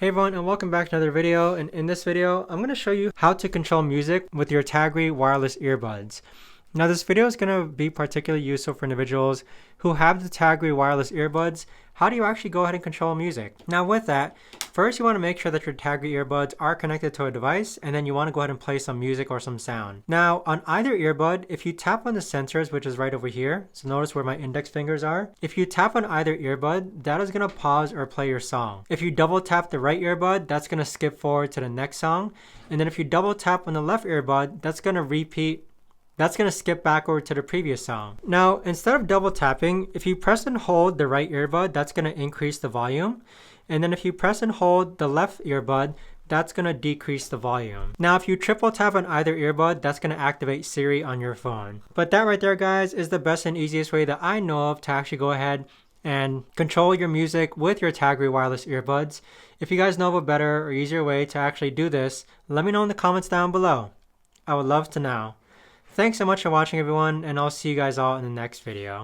Hey everyone, and welcome back to another video. And in this video, I'm going to show you how to control music with your Tagry wireless earbuds. Now this video is going to be particularly useful for individuals who have the Tagry wireless earbuds. How do you actually go ahead and control music? Now with that, first you want to make sure that your Tagry earbuds are connected to a device, and then you want to go ahead and play some music or some sound. Now on either earbud, if you tap on the sensors, which is right over here, so notice where my index fingers are. If you tap on either earbud, that is going to pause or play your song. If you double tap the right earbud, that's going to skip forward to the next song. And then if you double tap on the left earbud, that's going to skip backward to the previous song. Now, instead of double tapping, if you press and hold the right earbud, that's going to increase the volume. And then if you press and hold the left earbud, that's going to decrease the volume. Now, if you triple tap on either earbud, that's going to activate Siri on your phone. But that right there, guys, is the best and easiest way that I know of to actually go ahead and control your music with your Tagry wireless earbuds. If you guys know of a better or easier way to actually do this, let me know in the comments down below. I would love to know. Thanks so much for watching, everyone, and I'll see you guys all in the next video.